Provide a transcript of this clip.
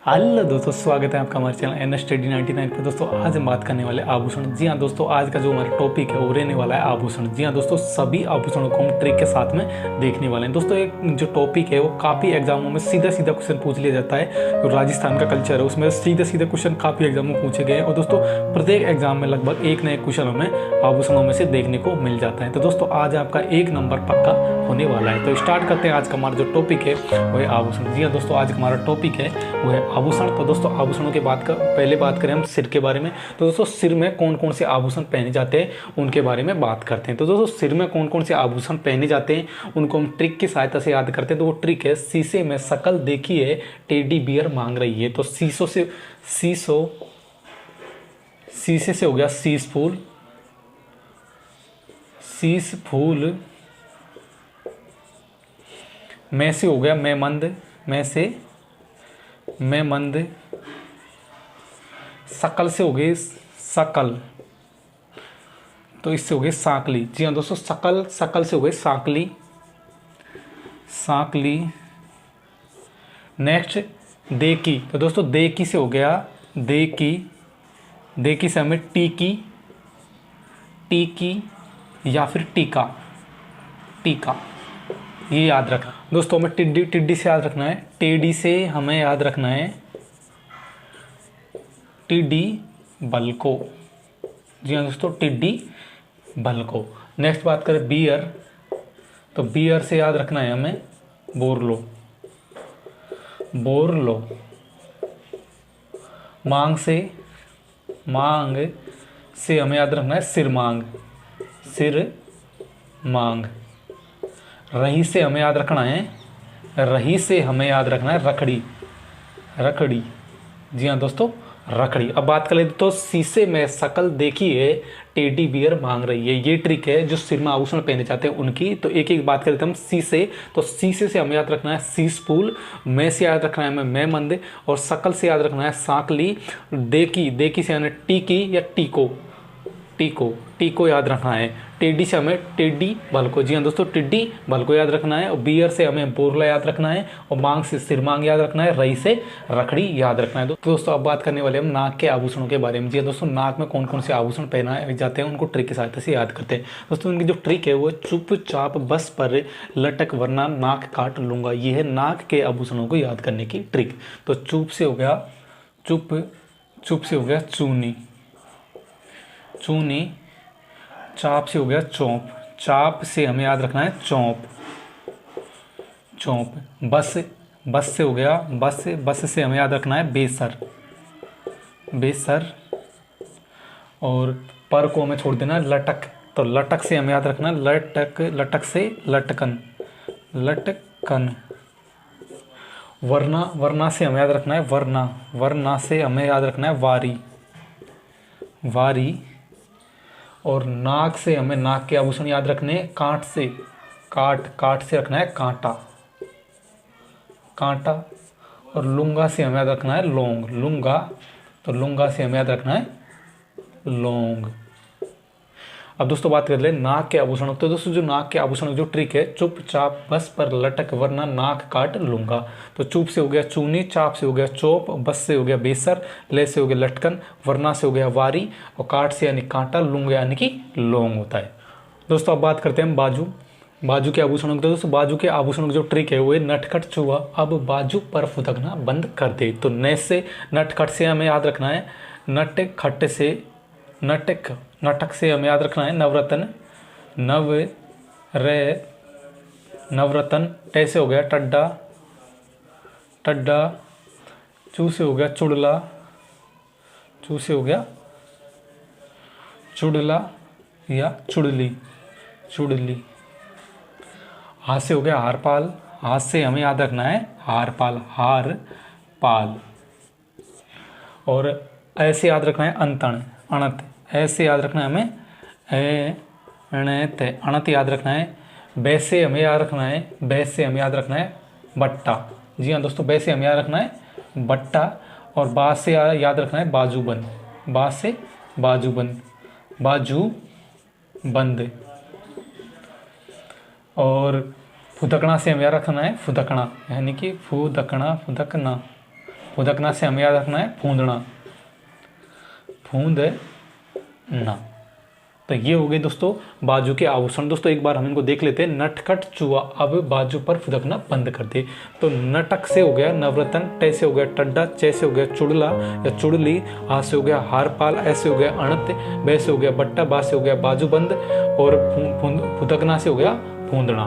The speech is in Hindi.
हेलो दोस्तों, स्वागत है आपका हमारे चैनल एन स्टडी 99 पे। दोस्तों आज हम बात करने वाले आभूषण। जी हाँ दोस्तों, आज का जो हमारा टॉपिक है वो रहने वाला है आभूषण। जी हाँ दोस्तों, सभी आभूषणों को हम ट्रिक के साथ में देखने वाले हैं। दोस्तों एक जो टॉपिक है वो काफ़ी एग्जामों में सीधा सीधा क्वेश्चन पूछ लिया जाता है। जो राजस्थान का कल्चर है उसमें सीधे सीधे क्वेश्चन काफ़ी एग्जामों में पूछे गए हैं। और दोस्तों प्रत्येक एग्जाम में लगभग एक न एक क्वेश्चन हमें आभूषणों में से देखने को मिल जाता है। तो दोस्तों आज आपका एक नंबर पक्का होने वाला है। तो स्टार्ट करते हैं। आज का हमारा जो टॉपिक है वो है आभूषण। जी हाँ दोस्तों, आज हमारा टॉपिक है वो है आभूषण। तो दोस्तों आभूषणों के पहले बात करें हम सिर के बारे में। तो दोस्तों सिर में कौन कौन से आभूषण पहने जाते हैं उनके बारे में बात करते हैं। तो दोस्तों सिर में कौन कौन से आभूषण पहने जाते हैं उनको हम ट्रिक की सहायता से याद करते हैं। तो वो ट्रिक है शीशे में शकल देखिए टेडी बियर मांग रही है। तो शीशे से हो गया शीश फूल, मैं से हो गया मैं मंद, शकल से हो गई शकल, तो इससे हो गई सांकली। जी हाँ दोस्तों, शकल से हो गई सांकली। नेक्स्ट देकी। तो दोस्तों देकी से हो गया देकी से हमें टीकी या फिर टीका ये याद रखना। दोस्तों हमें टिड्डी से याद रखना है। टेडी से हमें याद रखना है टिड्डी बल को। जी हाँ दोस्तों, टिड्डी बल को। नेक्स्ट बात करें बियर। तो बियर से याद रखना है हमें बोरलो। मांग से हमें याद रखना है सिर मांग। रही से हमें याद रखना है रखड़ी। जी हाँ दोस्तों, रखड़ी। अब बात कर लेते तो शीशे में शकल देखी है टेडी बियर मांग रही है। ये ट्रिक है जो सिर में आभूषण पहने जाते हैं उनकी। तो एक एक बात कर लेते हम। शीशे, तो शीशे से हमें याद रखना है शीश फूल, मैं से याद रखना है हमें मैं मंद, और शकल से याद रखना है सांकली। देखी से हमें टीकी या टीको याद रखना है। टेडी से हमें टेडी बल को। जी हाँ दोस्तों, टिड्डी बल को याद रखना है। और बियर से हमें बोरला याद रखना है। और मांग से सिर मांग याद रखना है। रही से रखड़ी याद रखना है। दोस्तों अब बात करने वाले हम नाक के आभूषणों के बारे में। जी हाँ दोस्तों, नाक में कौन कौन से आभूषण पहनाए जाते हैं उनको ट्रिक की सहायता से याद करते हैं। दोस्तों उनकी जो ट्रिक है वो चुपचाप बस पर लटक वरना नाक काट लूंगा। ये है नाक के आभूषणों को याद करने की ट्रिक। तो चुप से हो गया चूनी। चाप से हो गया चाप से हमें याद रखना है चौंप। बस से हो गया बस से हमें याद रखना है बेसर। और पर को हमें छोड़ देना है लटक। तो लटक से हमें याद रखना है लटक से लटकन। वरना से हमें याद रखना है वरना से हमें याद रखना है वारी। और नाक से हमें नाक के आभूषण याद रखने हैं काट से रखना है कांटा। और लुंगा से हमें याद रखना है लुंगा। तो लुंगा से हमें याद रखना है लौंग। अब दोस्तों बात कर ले नाक के आभूषणों। तो दोस्तों जो नाक के आभूषणों जो ट्रिक है चुपचाप बस पर लटक वरना नाक काट लूंगा। तो चुप से हो गया चूनी, चाप से हो गया चौप, बस से हो गया बेसर, ले से हो गया लटकन, वरना से हो गया वारी, और काट से यानी कांटा, लूंगा यानी कि लौंग होता है। दोस्तों अब बात करते हैं हम बाजू के आभूषणों की। तो दोस्तों बाजू के आभूषणों की जो ट्रिक है वो है नटखट चूहा अब बाजू पर फुदकना बंद कर दे। तो नटखट से हमें याद रखना है नटक से हमें याद रखना है नवरत्न। टे से हो गया टड्डा। चू से हो गया चुड़ला या चुड़ली। हाथ से हो गया हारपाल। हाथ से हमें याद रखना है हार पाल। और ऐसे याद रखना है अणत। ऐसे याद रखना है हमें अणत याद रखना है। वैसे हमें याद रखना है बट्टा। जी हाँ दोस्तों, वैसे हमें याद रखना है बट्टा। और बाज से याद रखना है बाजू बंद। और फुदकना से हमें याद रखना है फुदकना, यानी कि फुदकना फुदकना से हमें याद रखना है फूंदना, फूंदना। तो ये हो गए दोस्तों बाजू के आभूषण। दोस्तों एक बार हम इनको देख लेते हैं। नटखट चूहा अब बाजू पर फुदकना बंद कर दे। तो नटक से हो गया नवरत्न, टे से हो गया टड्डा, चे से हो गया चुड़ला या चुड़ली, हा से हो गया हारपाल, ऐसे हो गया अणत, बे से हो गया बट्टा, बा से हो गया बाजूबंद और फुदकना से हो गया फूंदना।